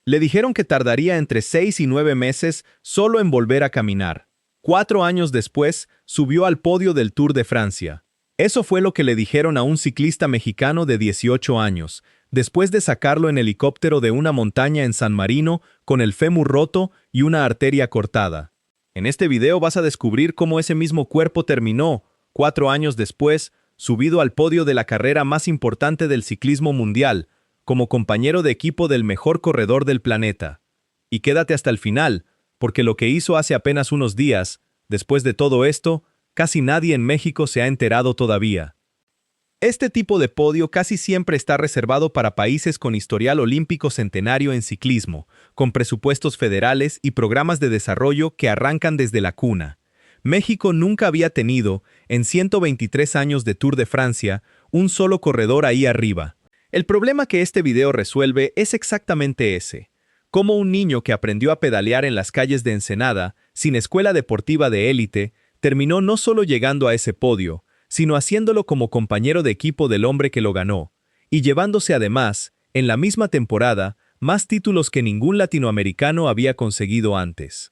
Le dijeron que tardaría entre 6 y 9 meses solo en volver a caminar. 4 años después, subió al podio del Tour de Francia. Eso fue lo que le dijeron a un ciclista mexicano de 18 años, después de sacarlo en helicóptero de una montaña en San Marino con el fémur roto y una arteria cortada. En este video vas a descubrir cómo ese mismo cuerpo terminó, 4 años después, subido al podio de la carrera más importante del ciclismo mundial, como compañero de equipo del mejor corredor del planeta. Y quédate hasta el final, porque lo que hizo hace apenas unos días, después de todo esto, casi nadie en México se ha enterado todavía. Este tipo de podio casi siempre está reservado para países con historial olímpico centenario en ciclismo, con presupuestos federales y programas de desarrollo que arrancan desde la cuna. México nunca había tenido, en 123 años de Tour de Francia, un solo corredor ahí arriba. El problema que este video resuelve es exactamente ese. Cómo un niño que aprendió a pedalear en las calles de Ensenada, sin escuela deportiva de élite, terminó no solo llegando a ese podio, sino haciéndolo como compañero de equipo del hombre que lo ganó, y llevándose además, en la misma temporada, más títulos que ningún latinoamericano había conseguido antes.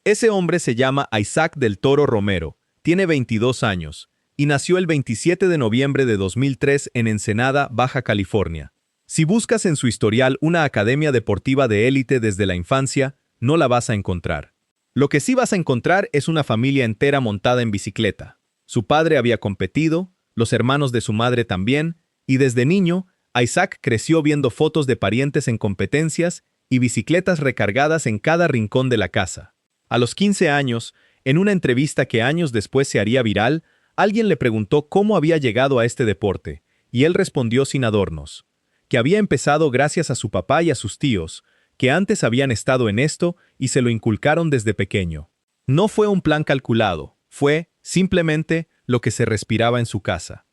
Ese hombre se llama Isaac del Toro Romero, tiene 22 años, y nació el 27 de noviembre de 2003 en Ensenada, Baja California. Si buscas en su historial una academia deportiva de élite desde la infancia, no la vas a encontrar. Lo que sí vas a encontrar es una familia entera montada en bicicleta. Su padre había competido, los hermanos de su madre también, y desde niño, Isaac creció viendo fotos de parientes en competencias y bicicletas recargadas en cada rincón de la casa. A los 15 años, en una entrevista que años después se haría viral, alguien le preguntó cómo había llegado a este deporte, y él respondió sin adornos, que había empezado gracias a su papá y a sus tíos, que antes habían estado en esto y se lo inculcaron desde pequeño. No fue un plan calculado, fue, simplemente, lo que se respiraba en su casa.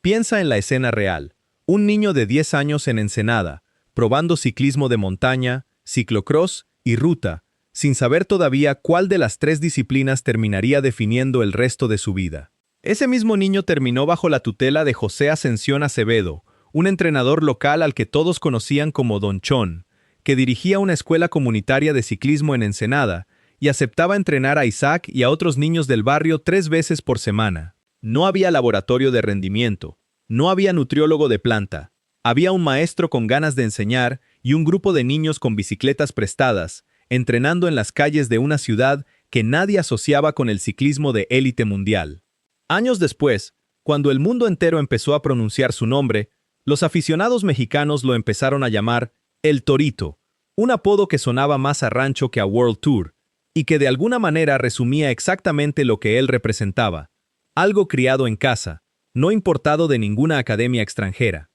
Piensa en la escena real, un niño de 10 años en Ensenada, probando ciclismo de montaña, ciclocross y ruta, sin saber todavía cuál de las 3 disciplinas terminaría definiendo el resto de su vida. Ese mismo niño terminó bajo la tutela de José Ascensión Acevedo, un entrenador local al que todos conocían como Don Chon, que dirigía una escuela comunitaria de ciclismo en Ensenada y aceptaba entrenar a Isaac y a otros niños del barrio 3 veces por semana. No había laboratorio de rendimiento, no había nutriólogo de planta, había un maestro con ganas de enseñar y un grupo de niños con bicicletas prestadas, entrenando en las calles de una ciudad que nadie asociaba con el ciclismo de élite mundial. Años después, cuando el mundo entero empezó a pronunciar su nombre, los aficionados mexicanos lo empezaron a llamar El Torito, un apodo que sonaba más a rancho que a World Tour, y que de alguna manera resumía exactamente lo que él representaba, algo criado en casa, no importado de ninguna academia extranjera.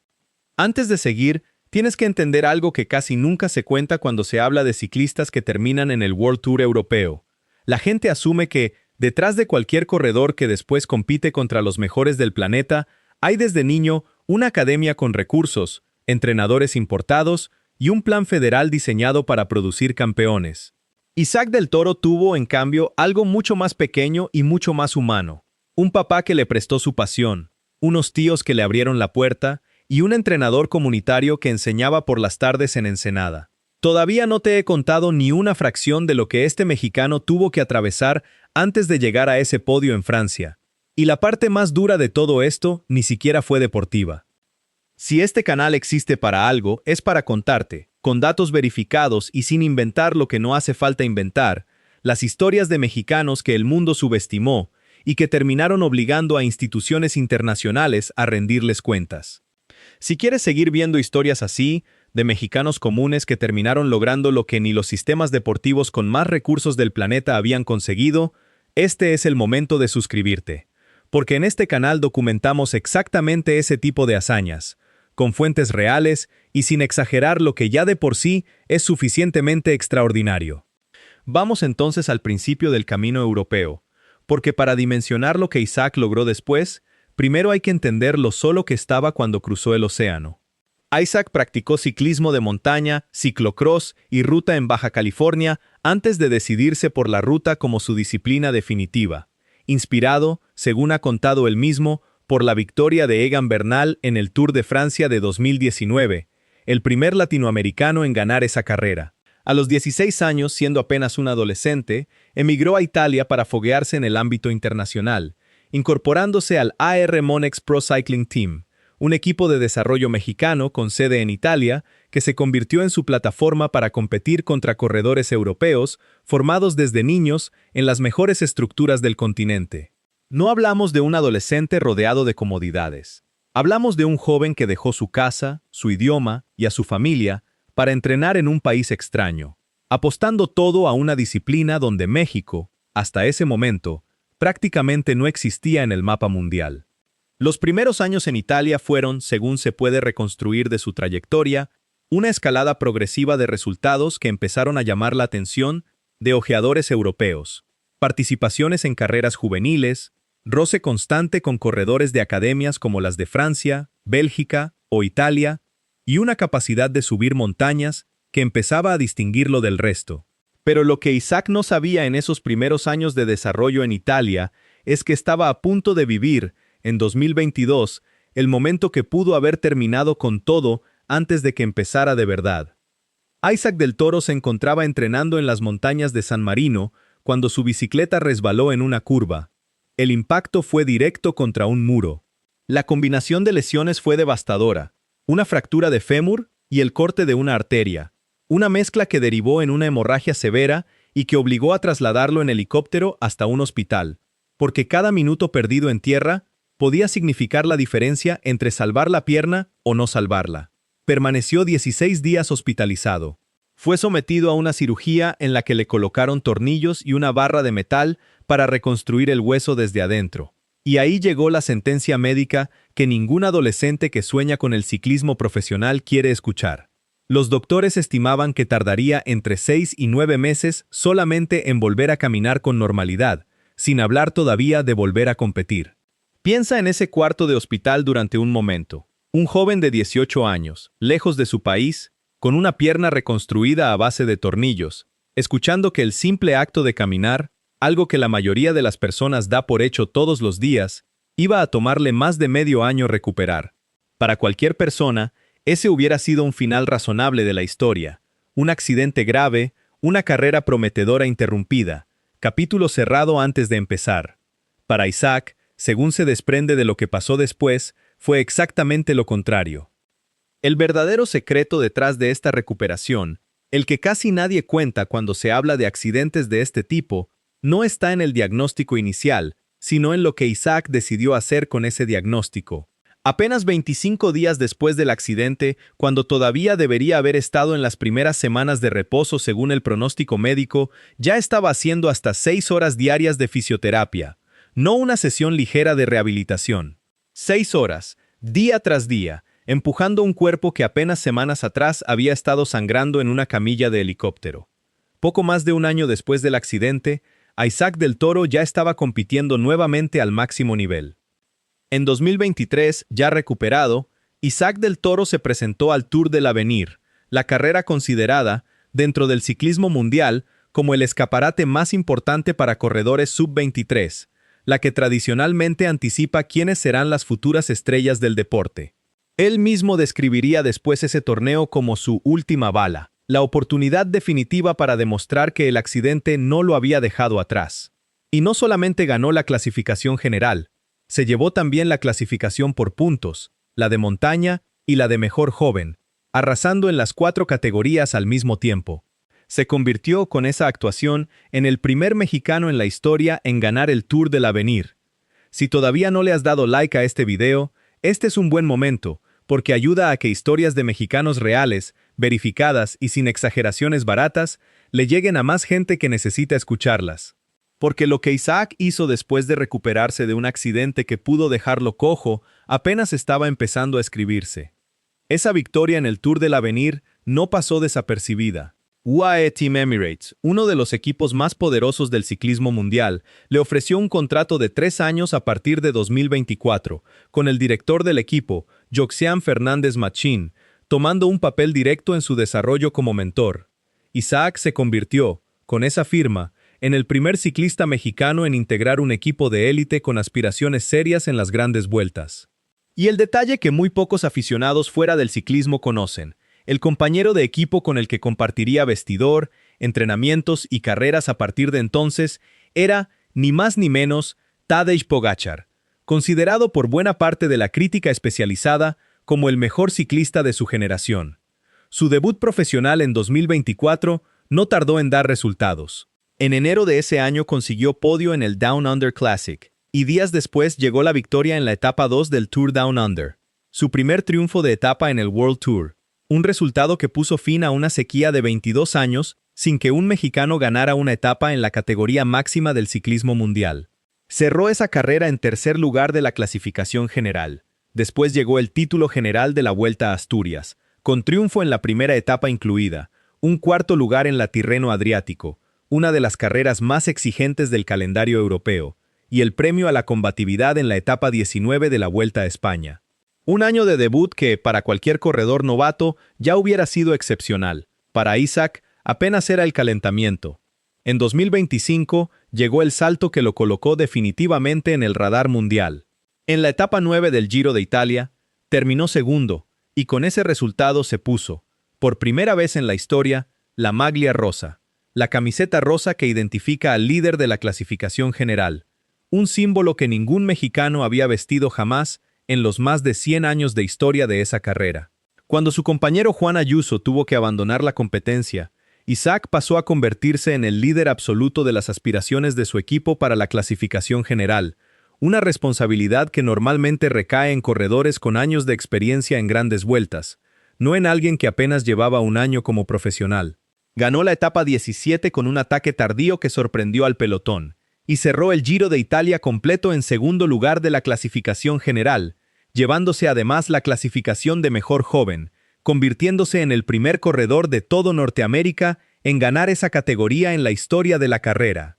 Antes de seguir, tienes que entender algo que casi nunca se cuenta cuando se habla de ciclistas que terminan en el World Tour europeo. La gente asume que, detrás de cualquier corredor que después compite contra los mejores del planeta, hay desde niño una academia con recursos, entrenadores importados y un plan federal diseñado para producir campeones. Isaac del Toro tuvo, en cambio, algo mucho más pequeño y mucho más humano. Un papá que le prestó su pasión, unos tíos que le abrieron la puerta y un entrenador comunitario que enseñaba por las tardes en Ensenada. Todavía no te he contado ni una fracción de lo que este mexicano tuvo que atravesar antes de llegar a ese podio en Francia. Y la parte más dura de todo esto ni siquiera fue deportiva. Si este canal existe para algo, es para contarte, con datos verificados y sin inventar lo que no hace falta inventar, las historias de mexicanos que el mundo subestimó y que terminaron obligando a instituciones internacionales a rendirles cuentas. Si quieres seguir viendo historias así, de mexicanos comunes que terminaron logrando lo que ni los sistemas deportivos con más recursos del planeta habían conseguido, este es el momento de suscribirte. Porque en este canal documentamos exactamente ese tipo de hazañas, con fuentes reales y sin exagerar lo que ya de por sí es suficientemente extraordinario. Vamos entonces al principio del camino europeo, porque para dimensionar lo que Isaac logró después, primero hay que entender lo solo que estaba cuando cruzó el océano. Isaac practicó ciclismo de montaña, ciclocross y ruta en Baja California antes de decidirse por la ruta como su disciplina definitiva, inspirado, según ha contado él mismo, por la victoria de Egan Bernal en el Tour de Francia de 2019, el primer latinoamericano en ganar esa carrera. A los 16 años, siendo apenas un adolescente, emigró a Italia para foguearse en el ámbito internacional, incorporándose al AR Monex Pro Cycling Team, un equipo de desarrollo mexicano con sede en Italia que se convirtió en su plataforma para competir contra corredores europeos formados desde niños en las mejores estructuras del continente. No hablamos de un adolescente rodeado de comodidades. Hablamos de un joven que dejó su casa, su idioma y a su familia para entrenar en un país extraño, apostando todo a una disciplina donde México, hasta ese momento, prácticamente no existía en el mapa mundial. Los primeros años en Italia fueron, según se puede reconstruir de su trayectoria, una escalada progresiva de resultados que empezaron a llamar la atención de ojeadores europeos, participaciones en carreras juveniles, roce constante con corredores de academias como las de Francia, Bélgica o Italia, y una capacidad de subir montañas que empezaba a distinguirlo del resto. Pero lo que Isaac no sabía en esos primeros años de desarrollo en Italia es que estaba a punto de vivir, en 2022, el momento que pudo haber terminado con todo antes de que empezara de verdad. Isaac del Toro se encontraba entrenando en las montañas de San Marino cuando su bicicleta resbaló en una curva. El impacto fue directo contra un muro. La combinación de lesiones fue devastadora. Una fractura de fémur y el corte de una arteria, una mezcla que derivó en una hemorragia severa y que obligó a trasladarlo en helicóptero hasta un hospital, porque cada minuto perdido en tierra podía significar la diferencia entre salvar la pierna o no salvarla. Permaneció 16 días hospitalizado. Fue sometido a una cirugía en la que le colocaron tornillos y una barra de metal para reconstruir el hueso desde adentro. Y ahí llegó la sentencia médica que ningún adolescente que sueña con el ciclismo profesional quiere escuchar. Los doctores estimaban que tardaría entre 6 y 9 meses solamente en volver a caminar con normalidad, sin hablar todavía de volver a competir. Piensa en ese cuarto de hospital durante un momento. Un joven de 18 años, lejos de su país, con una pierna reconstruida a base de tornillos, escuchando que el simple acto de caminar, algo que la mayoría de las personas da por hecho todos los días, iba a tomarle más de medio año recuperar. Para cualquier persona, ese hubiera sido un final razonable de la historia. Un accidente grave, una carrera prometedora interrumpida, capítulo cerrado antes de empezar. Para Isaac, según se desprende de lo que pasó después, fue exactamente lo contrario. El verdadero secreto detrás de esta recuperación, el que casi nadie cuenta cuando se habla de accidentes de este tipo, no está en el diagnóstico inicial, sino en lo que Isaac decidió hacer con ese diagnóstico. Apenas 25 días después del accidente, cuando todavía debería haber estado en las primeras semanas de reposo según el pronóstico médico, ya estaba haciendo hasta 6 horas diarias de fisioterapia, no una sesión ligera de rehabilitación. 6 horas, día tras día, empujando un cuerpo que apenas semanas atrás había estado sangrando en una camilla de helicóptero. Poco más de un año después del accidente, Isaac del Toro ya estaba compitiendo nuevamente al máximo nivel. En 2023, ya recuperado, Isaac del Toro se presentó al Tour del Avenir, la carrera considerada, dentro del ciclismo mundial, como el escaparate más importante para corredores sub-23, la que tradicionalmente anticipa quiénes serán las futuras estrellas del deporte. Él mismo describiría después ese torneo como su última bala, la oportunidad definitiva para demostrar que el accidente no lo había dejado atrás. Y no solamente ganó la clasificación general, se llevó también la clasificación por puntos, la de montaña y la de mejor joven, arrasando en las 4 categorías al mismo tiempo. Se convirtió con esa actuación en el primer mexicano en la historia en ganar el Tour del Avenir. Si todavía no le has dado like a este video, este es un buen momento, porque ayuda a que historias de mexicanos reales, verificadas y sin exageraciones baratas, le lleguen a más gente que necesita escucharlas. Porque lo que Isaac hizo después de recuperarse de un accidente que pudo dejarlo cojo, apenas estaba empezando a escribirse. Esa victoria en el Tour del Avenir no pasó desapercibida. UAE Team Emirates, uno de los equipos más poderosos del ciclismo mundial, le ofreció un contrato de 3 años a partir de 2024, con el director del equipo, Joxian Fernández Machín, tomando un papel directo en su desarrollo como mentor. Isaac se convirtió, con esa firma, en el primer ciclista mexicano en integrar un equipo de élite con aspiraciones serias en las grandes vueltas. Y el detalle que muy pocos aficionados fuera del ciclismo conocen, El compañero de equipo con el que compartiría vestidor, entrenamientos y carreras a partir de entonces era, ni más ni menos, Tadej Pogačar, considerado por buena parte de la crítica especializada como el mejor ciclista de su generación. Su debut profesional en 2024 no tardó en dar resultados. En enero de ese año consiguió podio en el Down Under Classic, y días después llegó la victoria en la etapa 2 del Tour Down Under, su primer triunfo de etapa en el World Tour, un resultado que puso fin a una sequía de 22 años sin que un mexicano ganara una etapa en la categoría máxima del ciclismo mundial. Cerró esa carrera en tercer lugar de la clasificación general. Después llegó el título general de la Vuelta a Asturias, con triunfo en la primera etapa incluida, un cuarto lugar en la Tirreno Adriático, una de las carreras más exigentes del calendario europeo, y el premio a la combatividad en la etapa 19 de la Vuelta a España. Un año de debut que, para cualquier corredor novato, ya hubiera sido excepcional. Para Isaac, apenas era el calentamiento. En 2025, llegó el salto que lo colocó definitivamente en el radar mundial. En la etapa 9 del Giro de Italia, terminó segundo, y con ese resultado se puso, por primera vez en la historia, la maglia rosa, la camiseta rosa que identifica al líder de la clasificación general, un símbolo que ningún mexicano había vestido jamás en los más de 100 años de historia de esa carrera. Cuando su compañero Juan Ayuso tuvo que abandonar la competencia, Isaac pasó a convertirse en el líder absoluto de las aspiraciones de su equipo para la clasificación general, una responsabilidad que normalmente recae en corredores con años de experiencia en grandes vueltas, no en alguien que apenas llevaba un año como profesional. Ganó la etapa 17 con un ataque tardío que sorprendió al pelotón, y cerró el Giro de Italia completo en segundo lugar de la clasificación general, llevándose además la clasificación de mejor joven, convirtiéndose en el primer corredor de todo Norteamérica en ganar esa categoría en la historia de la carrera.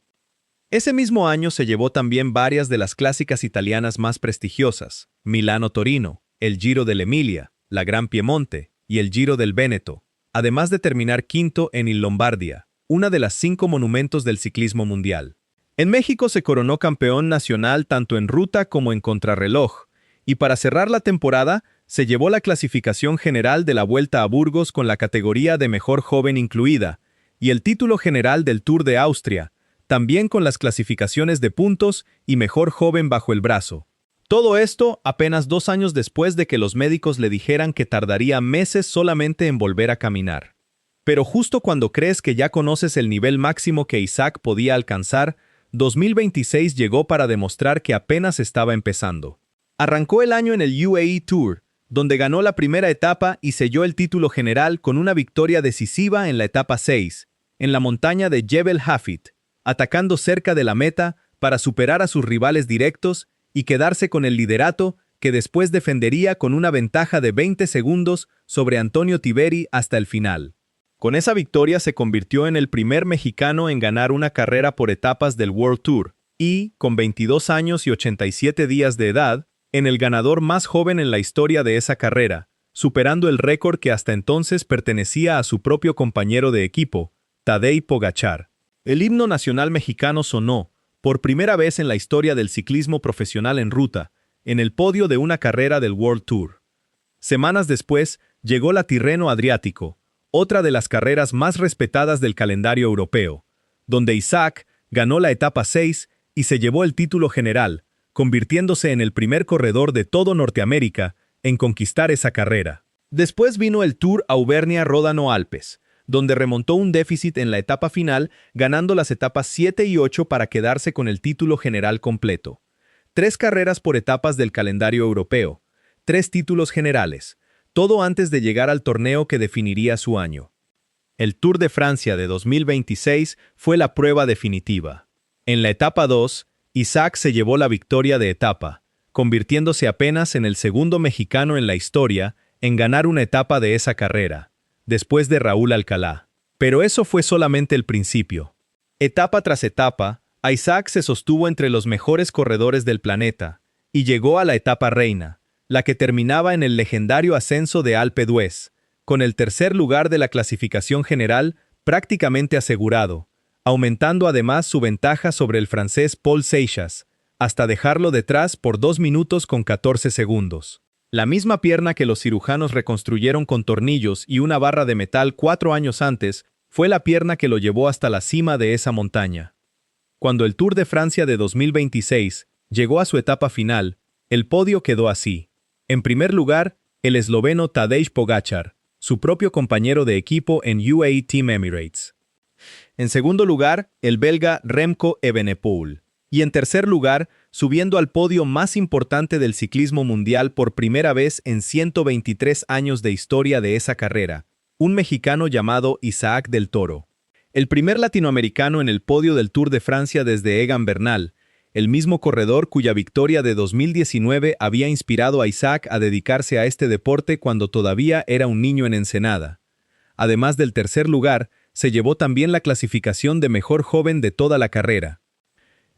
Ese mismo año se llevó también varias de las clásicas italianas más prestigiosas, Milano-Torino, el Giro del Emilia, la Gran Piemonte y el Giro del Véneto, además de terminar quinto en Il Lombardia, una de las 5 monumentos del ciclismo mundial. En México se coronó campeón nacional tanto en ruta como en contrarreloj, y para cerrar la temporada se llevó la clasificación general de la Vuelta a Burgos con la categoría de mejor joven incluida, y el título general del Tour de Austria, también con las clasificaciones de puntos y mejor joven bajo el brazo. Todo esto apenas 2 años después de que los médicos le dijeran que tardaría meses solamente en volver a caminar. Pero justo cuando crees que ya conoces el nivel máximo que Isaac podía alcanzar, 2026 llegó para demostrar que apenas estaba empezando. Arrancó el año en el UAE Tour, donde ganó la primera etapa y selló el título general con una victoria decisiva en la etapa 6, en la montaña de Jebel Hafid, atacando cerca de la meta para superar a sus rivales directos y quedarse con el liderato que después defendería con una ventaja de 20 segundos sobre Antonio Tiberi hasta el final. Con esa victoria se convirtió en el primer mexicano en ganar una carrera por etapas del World Tour y, con 22 años y 87 días de edad, en el ganador más joven en la historia de esa carrera, superando el récord que hasta entonces pertenecía a su propio compañero de equipo, Tadej Pogačar. El himno nacional mexicano sonó, por primera vez en la historia del ciclismo profesional en ruta, en el podio de una carrera del World Tour. Semanas después, llegó la Tirreno Adriático, otra de las carreras más respetadas del calendario europeo, donde Isaac ganó la etapa 6 y se llevó el título general, convirtiéndose en el primer corredor de todo Norteamérica en conquistar esa carrera. Después vino el Tour Auvernia-Ródano-Alpes, donde remontó un déficit en la etapa final, ganando las etapas 7 y 8 para quedarse con el título general completo. 3 carreras por etapas del calendario europeo, 3 títulos generales, todo antes de llegar al torneo que definiría su año. El Tour de Francia de 2026 fue la prueba definitiva. En la etapa 2, Isaac se llevó la victoria de etapa, convirtiéndose apenas en el segundo mexicano en la historia en ganar una etapa de esa carrera, después de Raúl Alcalá. Pero eso fue solamente el principio. Etapa tras etapa, Isaac se sostuvo entre los mejores corredores del planeta, y llegó a la etapa reina, la que terminaba en el legendario ascenso de Alpe d'Huez, con el tercer lugar de la clasificación general prácticamente asegurado, aumentando además su ventaja sobre el francés Paul Seixas, hasta dejarlo detrás por 2 minutos con 14 segundos. La misma pierna que los cirujanos reconstruyeron con tornillos y una barra de metal 4 años antes, fue la pierna que lo llevó hasta la cima de esa montaña. Cuando el Tour de Francia de 2026 llegó a su etapa final, el podio quedó así. En primer lugar, el esloveno Tadej Pogačar, su propio compañero de equipo en UAE Team Emirates. En segundo lugar, el belga Remco Evenepoel. Y en tercer lugar, subiendo al podio más importante del ciclismo mundial por primera vez en 123 años de historia de esa carrera, un mexicano llamado Isaac del Toro. El primer latinoamericano en el podio del Tour de Francia desde Egan Bernal, el mismo corredor cuya victoria de 2019 había inspirado a Isaac a dedicarse a este deporte cuando todavía era un niño en Ensenada. Además del tercer lugar, se llevó también la clasificación de mejor joven de toda la carrera.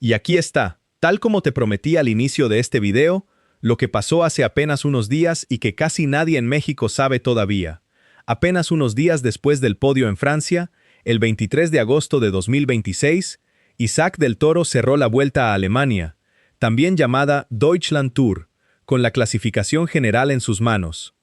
Y aquí está, tal como te prometí al inicio de este video, lo que pasó hace apenas unos días y que casi nadie en México sabe todavía. Apenas unos días después del podio en Francia, el 23 de agosto de 2026, Isaac del Toro cerró la Vuelta a Alemania, también llamada Deutschland Tour, con la clasificación general en sus manos.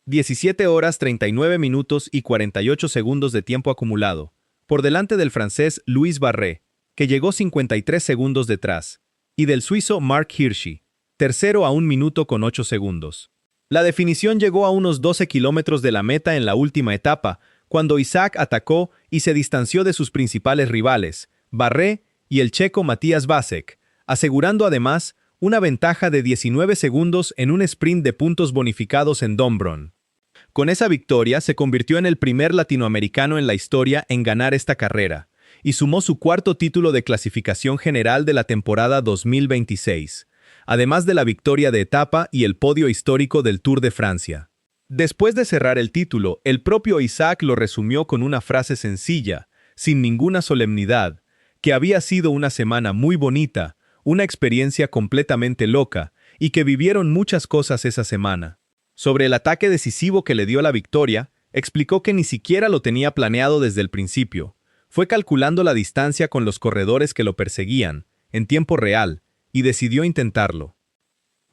17 horas 39 minutos y 48 segundos de tiempo acumulado, por delante del francés Louis Barré, que llegó 53 segundos detrás, y del suizo Mark Hirschi, tercero a 1 minuto con 8 segundos. La definición llegó a unos 12 kilómetros de la meta en la última etapa, cuando Isaac atacó y se distanció de sus principales rivales, Barré y el checo Matías Vacek, asegurando además una ventaja de 19 segundos en un sprint de puntos bonificados en Dombrón. Con esa victoria se convirtió en el primer latinoamericano en la historia en ganar esta carrera, y sumó su cuarto título de clasificación general de la temporada 2026, además de la victoria de etapa y el podio histórico del Tour de Francia. Después de cerrar el título, el propio Isaac lo resumió con una frase sencilla, sin ninguna solemnidad, que había sido una semana muy bonita, una experiencia completamente loca, y que vivieron muchas cosas esa semana. Sobre el ataque decisivo que le dio la victoria, explicó que ni siquiera lo tenía planeado desde el principio. Fue calculando la distancia con los corredores que lo perseguían, en tiempo real, y decidió intentarlo.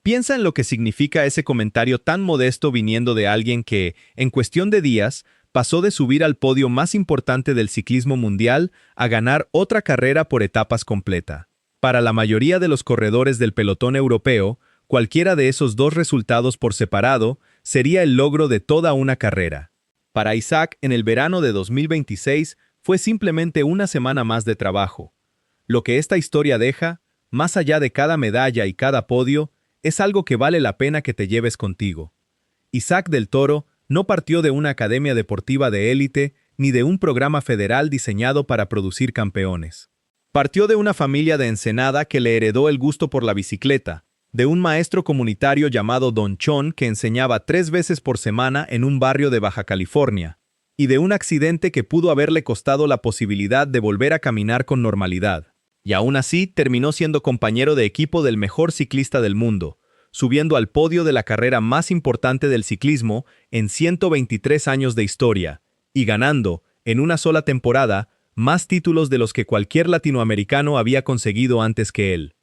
Piensa en lo que significa ese comentario tan modesto viniendo de alguien que, en cuestión de días, pasó de subir al podio más importante del ciclismo mundial a ganar otra carrera por etapas completa. Para la mayoría de los corredores del pelotón europeo, cualquiera de esos dos resultados por separado sería el logro de toda una carrera. Para Isaac, en el verano de 2026, fue simplemente una semana más de trabajo. Lo que esta historia deja, más allá de cada medalla y cada podio, es algo que vale la pena que te lleves contigo. Isaac del Toro no partió de una academia deportiva de élite ni de un programa federal diseñado para producir campeones. Partió de una familia de Ensenada que le heredó el gusto por la bicicleta, de un maestro comunitario llamado Don Chon que enseñaba 3 veces por semana en un barrio de Baja California, y de un accidente que pudo haberle costado la posibilidad de volver a caminar con normalidad. Y aún así terminó siendo compañero de equipo del mejor ciclista del mundo, subiendo al podio de la carrera más importante del ciclismo en 123 años de historia, y ganando, en una sola temporada, más títulos de los que cualquier latinoamericano había conseguido antes que él.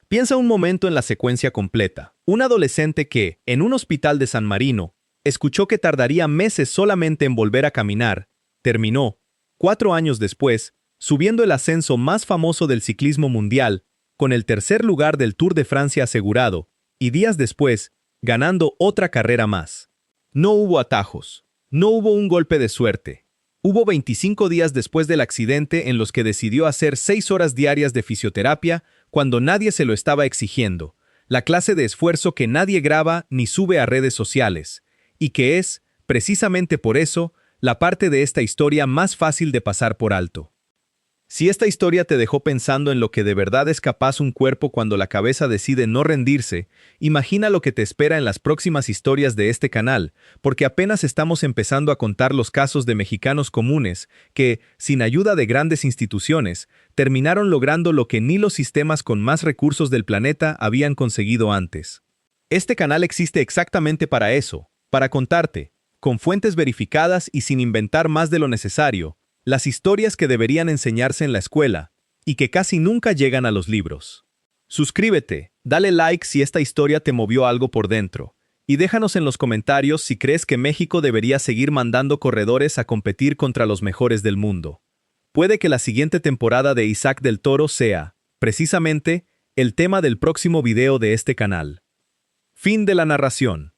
Piensa un momento en la secuencia completa. Un adolescente que, en un hospital de San Marino, escuchó que tardaría meses solamente en volver a caminar, terminó, 4 años después, subiendo el ascenso más famoso del ciclismo mundial, con el tercer lugar del Tour de Francia asegurado, y días después, ganando otra carrera más. No hubo atajos, no hubo un golpe de suerte. Hubo 25 días después del accidente en los que decidió hacer 6 horas diarias de fisioterapia cuando nadie se lo estaba exigiendo, la clase de esfuerzo que nadie graba ni sube a redes sociales, y que es, precisamente por eso, la parte de esta historia más fácil de pasar por alto. Si esta historia te dejó pensando en lo que de verdad es capaz un cuerpo cuando la cabeza decide no rendirse, imagina lo que te espera en las próximas historias de este canal, porque apenas estamos empezando a contar los casos de mexicanos comunes que, sin ayuda de grandes instituciones, terminaron logrando lo que ni los sistemas con más recursos del planeta habían conseguido antes. Este canal existe exactamente para eso, para contarte, con fuentes verificadas y sin inventar más de lo necesario, las historias que deberían enseñarse en la escuela y que casi nunca llegan a los libros. Suscríbete, dale like si esta historia te movió algo por dentro, Y déjanos en los comentarios si crees que México debería seguir mandando corredores a competir contra los mejores del mundo. Puede que la siguiente temporada de Isaac del Toro sea, precisamente, el tema del próximo video de este canal. Fin de la narración.